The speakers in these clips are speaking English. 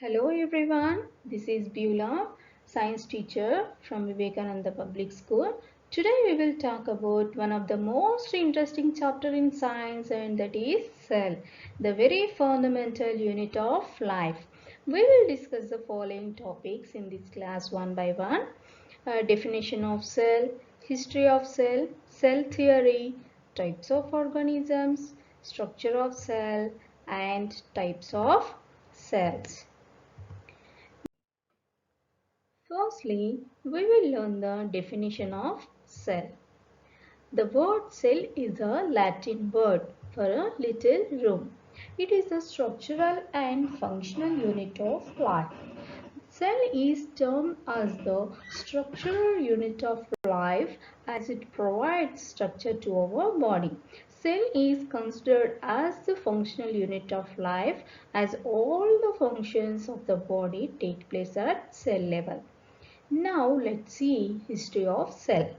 Hello everyone, this is E.Byula, science teacher from Vivekananda Public School. Today we will talk about one of the most interesting chapter in science, and that is cell, the very fundamental unit of life. We will discuss the following topics in this class one by one. Definition of cell, history of cell, cell theory, types of organisms, structure of cell, and types of cells. Firstly, we will learn the definition of cell. The word cell is a Latin word for a little room. It is the structural and functional unit of life. Cell is termed as the structural unit of life as it provides structure to our body. Cell is considered as the functional unit of life as all the functions of the body take place at cell level. Now let's see history of cell.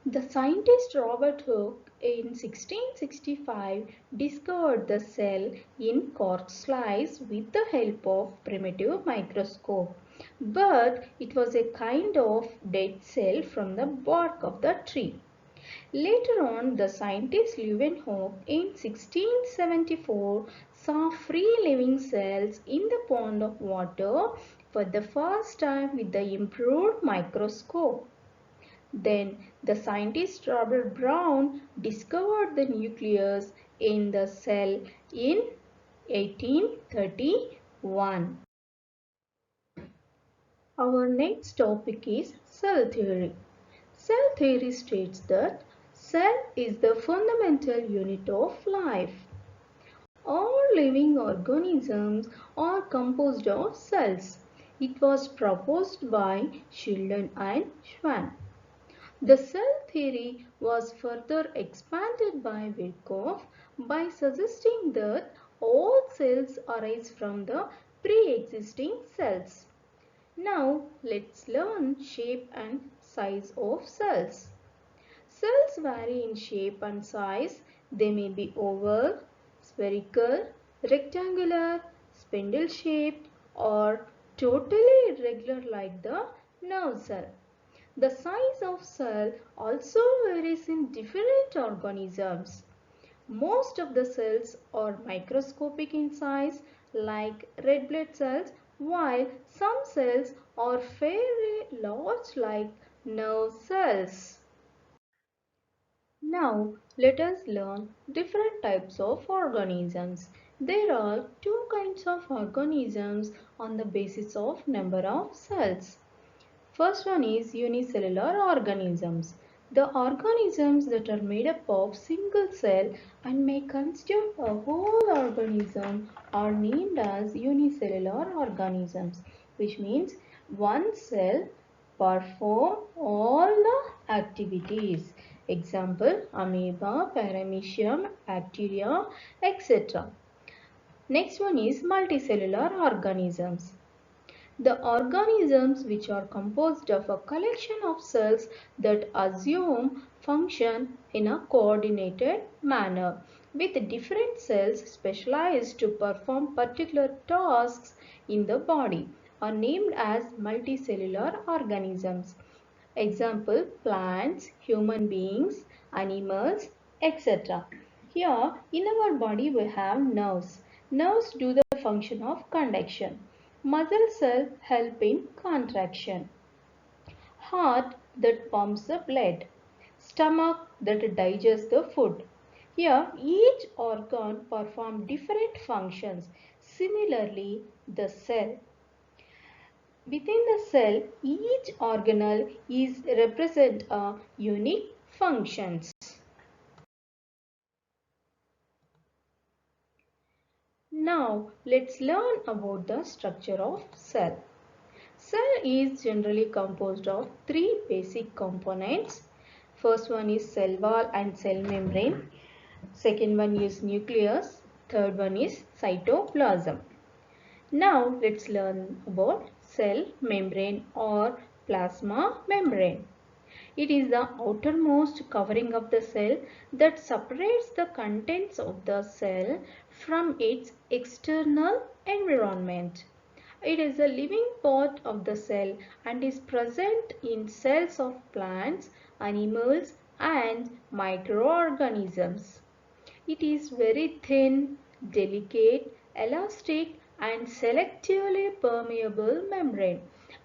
The scientist Robert Hooke in 1665 discovered the cell in cork slice with the help of primitive microscope. But it was a kind of dead cell from the bark of the tree. Later on, the scientist Leeuwenhoek in 1674 saw free living cells in the pond of water for the first time with the improved microscope. Then the scientist Robert Brown discovered the nucleus in the cell in 1831. Our next topic is cell theory. Cell theory states that cell is the fundamental unit of life. All living organisms are composed of cells. It was proposed by Sheldon and Schwann. The cell theory was further expanded by Virchow by suggesting that all cells arise from the pre-existing cells. Now let's learn shape and size of cells. Cells vary in shape and size. They may be oval, spherical, rectangular, spindle shaped, or totally irregular like the nerve cell. The size of cell also varies in different organisms. Most of the cells are microscopic in size like red blood cells, while some cells are fairly large like nerve cells. Now let us learn different types of organisms. There are two kinds of organisms on the basis of number of cells. First one is unicellular organisms. The organisms that are made up of single cell and may constitute a whole organism are named as unicellular organisms, which means one cell perform all the activities. Example, amoeba, paramecium, bacteria, etc. Next one is multicellular organisms. The organisms which are composed of a collection of cells that assume function in a coordinated manner with different cells specialized to perform particular tasks in the body are named as multicellular organisms. Example, plants, human beings, animals, etc. Here in our body we have nerves. Nerves do the function of conduction. Muscle cells help in contraction. Heart that pumps the blood. Stomach that digests the food. Here each organ performs different functions. Similarly, the cell. Within the cell, each organelle is represent a unique functions. Now let's learn about the structure of cell. Cell is generally composed of three basic components. First one is cell wall and cell membrane. Second one is nucleus. Third one is cytoplasm. Now let's learn about cell membrane or plasma membrane. It is the outermost covering of the cell that separates the contents of the cell from its external environment. It is a living part of the cell and is present in cells of plants, animals and microorganisms. It is very thin, delicate, elastic and selectively permeable membrane.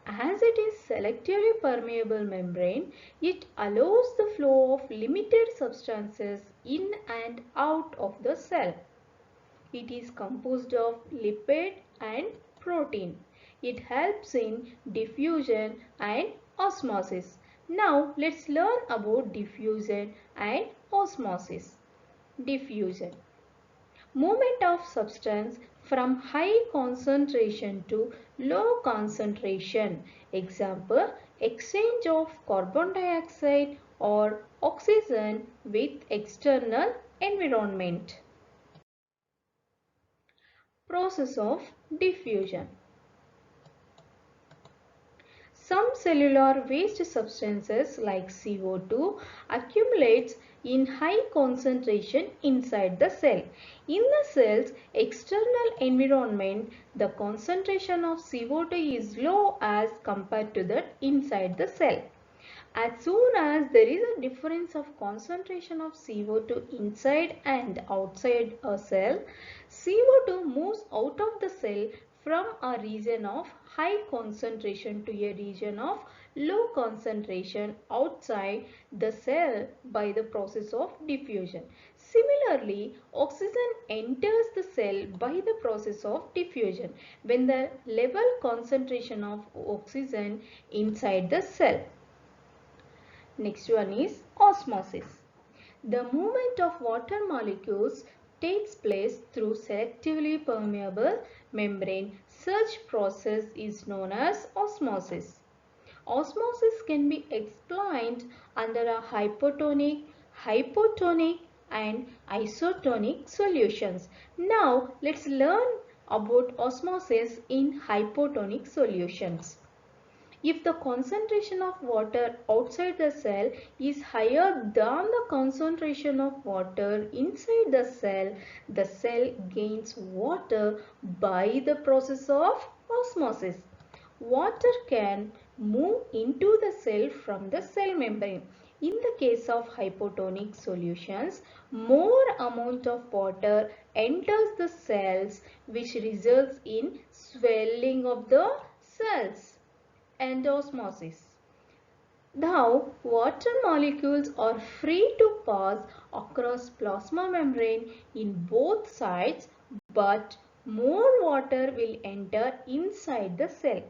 As it is selectively permeable membrane, it allows the flow of limited substances in and out of the cell. It is composed of lipid and protein. It helps in diffusion and osmosis. Now let's learn about diffusion and osmosis. Diffusion. Movement of substance from high concentration to low concentration. Example, exchange of carbon dioxide or oxygen with external environment. Process of diffusion. Some cellular waste substances like CO2 accumulates in high concentration inside the cell. In the cell's external environment, the concentration of CO2 is low as compared to that inside the cell. As soon as there is a difference of concentration of CO2 inside and outside a cell, CO2 moves out of the cell from a region of high concentration to a region of low concentration outside the cell by the process of diffusion. Similarly, oxygen enters the cell by the process of diffusion when the level concentration of oxygen inside the cell. Next one is osmosis. The movement of water molecules takes place through selectively permeable membrane. Such process is known as osmosis. Osmosis can be explained under a hypotonic, hypotonic and isotonic solutions. Now let's learn about osmosis in hypotonic solutions. If the concentration of water outside the cell is higher than the concentration of water inside the cell gains water by the process of osmosis. Water can move into the cell from the cell membrane. In the case of hypotonic solutions, more amount of water enters the cells which results in swelling of the cells. And osmosis. Now, water molecules are free to pass across plasma membrane in both sides, but more water will enter inside the cell.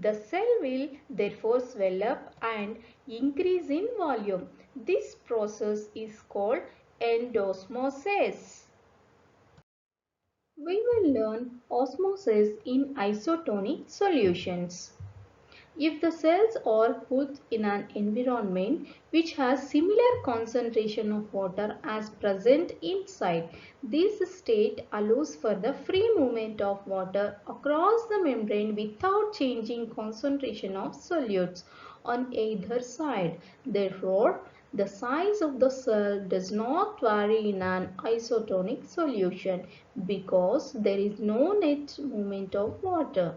The cell will therefore swell up and increase in volume. This process is called endosmosis. We will learn osmosis in isotonic solutions. If the cells are put in an environment which has similar concentration of water as present inside, this state allows for the free movement of water across the membrane without changing concentration of solutes on either side. Therefore, the size of the cell does not vary in an isotonic solution because there is no net movement of water.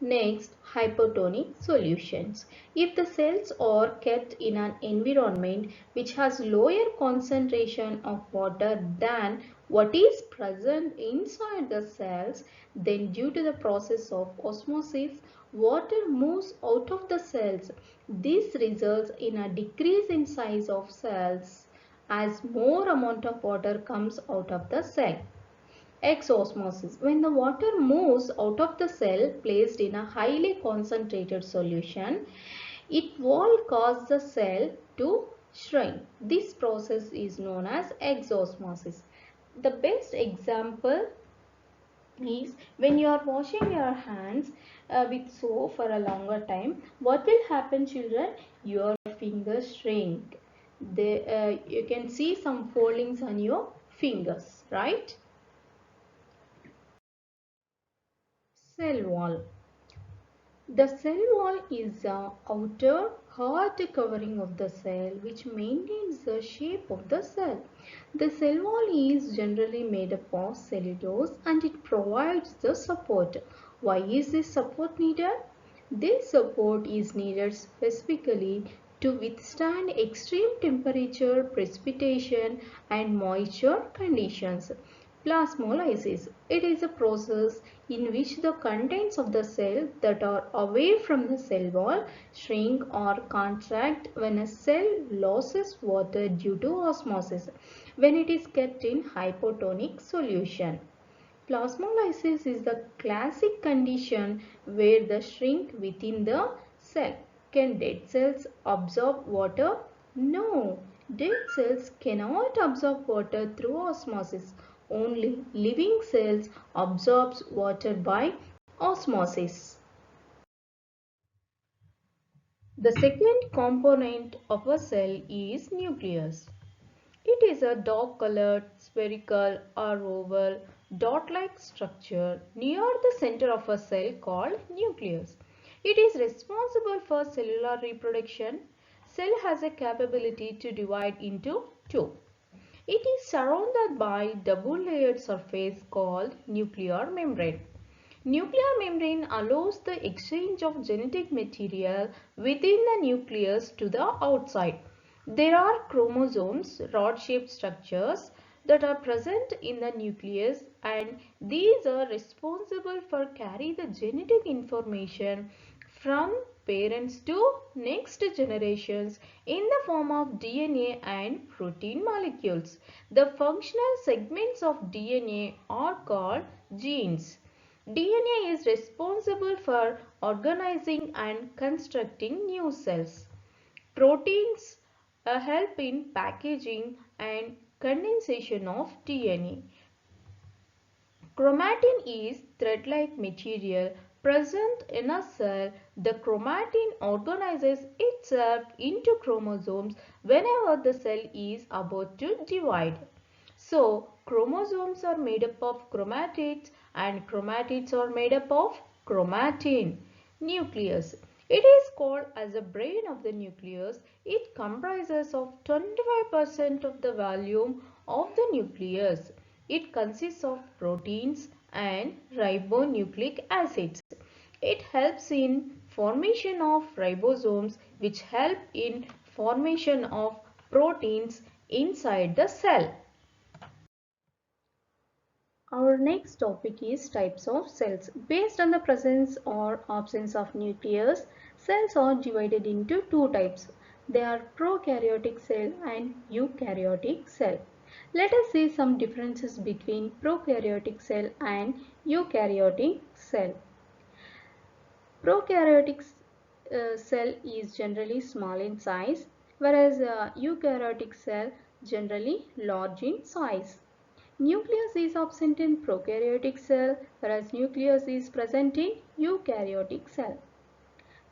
Next, hypotonic solutions. If the cells are kept in an environment which has lower concentration of water than what is present inside the cells, then due to the process of osmosis, water moves out of the cells. This results in a decrease in size of cells as more amount of water comes out of the cell. Exosmosis. When the water moves out of the cell placed in a highly concentrated solution, it will cause the cell to shrink. This process is known as exosmosis. The best example is when you are washing your hands with soap for a longer time. What will happen, children? Your fingers shrink. You can see some foldings on your fingers, right? Cell wall. The cell wall is the outer hard covering of the cell which maintains the shape of the cell. The cell wall is generally made up of cellulose and it provides the support. Why is this support needed? This support is needed specifically to withstand extreme temperature, precipitation and moisture conditions. Plasmolysis. It is a process in which the contents of the cell that are away from the cell wall shrink or contract when a cell loses water due to osmosis when it is kept in hypotonic solution. Plasmolysis is the classic condition where the shrink within the cell. Can dead cells absorb water? No, dead cells cannot absorb water through osmosis. Only living cells absorb water by osmosis. The second component of a cell is nucleus. It is a dark-colored, spherical or oval, dot-like structure near the center of a cell called nucleus. It is responsible for cellular reproduction. Cell has a capability to divide into two. It is surrounded by double-layered surface called nuclear membrane. Nuclear membrane allows the exchange of genetic material within the nucleus to the outside. There are chromosomes, rod-shaped structures that are present in the nucleus and these are responsible for carry the genetic information from parents to next generations in the form of DNA and protein molecules. The functional segments of DNA are called genes. DNA is responsible for organizing and constructing new cells. Proteins help in packaging and condensation of DNA. Chromatin is thread-like material present in a cell. The chromatin organizes itself into chromosomes whenever the cell is about to divide. So, chromosomes are made up of chromatids and chromatids are made up of chromatin. Nucleus. It is called as the brain of the nucleus. It comprises of 25% of the volume of the nucleus. It consists of proteins and ribonucleic acids. It helps in formation of ribosomes which help in formation of proteins inside the cell. Our next topic is types of cells. Based on the presence or absence of nucleus, cells are divided into two types. They are prokaryotic cell and eukaryotic cell. Let us see some differences between prokaryotic cell and eukaryotic cell. Prokaryotic cell is generally small in size, whereas eukaryotic cell generally large in size. Nucleus is absent in prokaryotic cell, whereas nucleus is present in eukaryotic cell.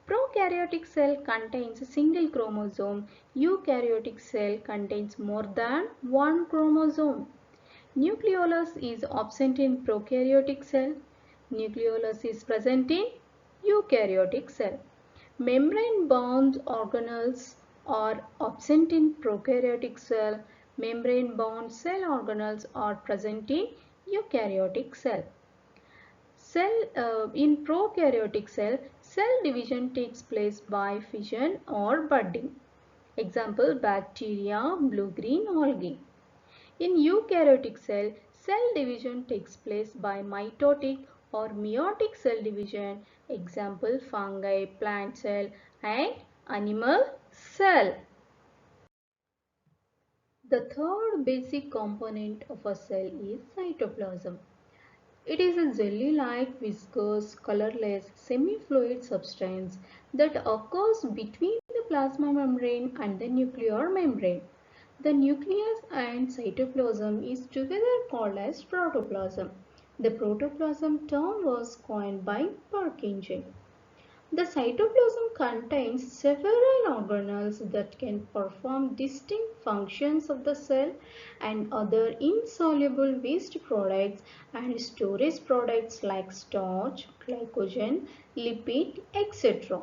Prokaryotic cell contains a single chromosome. Eukaryotic cell contains more than one chromosome. Nucleolus is absent in prokaryotic cell. Nucleolus is present in eukaryotic cell. Membrane-bound organelles are absent in prokaryotic cell. Membrane-bound cell organelles are present in eukaryotic cell. In prokaryotic cell division takes place by fission or budding. Example, bacteria, blue-green algae. In eukaryotic cell division takes place by mitotic or meiotic cell division. Example, fungi, plant cell and animal cell. The third basic component of a cell is cytoplasm. It is a jelly-like, viscous, colorless, semi-fluid substance that occurs between the plasma membrane and the nuclear membrane. The nucleus and cytoplasm is together called as protoplasm. The protoplasm term was coined by Purkinje. The cytoplasm contains several organelles that can perform distinct functions of the cell and other insoluble waste products and storage products like starch, glycogen, lipid, etc.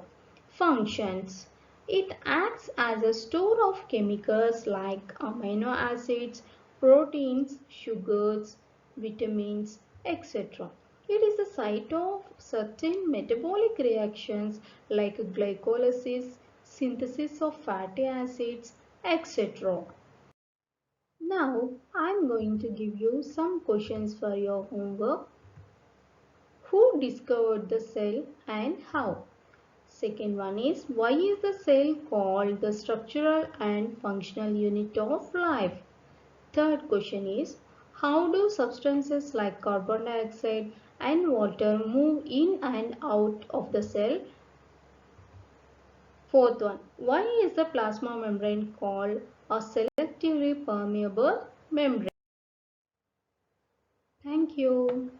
Functions. It acts as a store of chemicals like amino acids, proteins, sugars, vitamins, etc. It is the site of certain metabolic reactions like glycolysis, synthesis of fatty acids, etc. Now I am going to give you some questions for your homework. Who discovered the cell and how? Second one is, why is the cell called the structural and functional unit of life? Third question is, how do substances like carbon dioxide and water move in and out of the cell? Fourth one, why is the plasma membrane called a selectively permeable membrane? Thank you.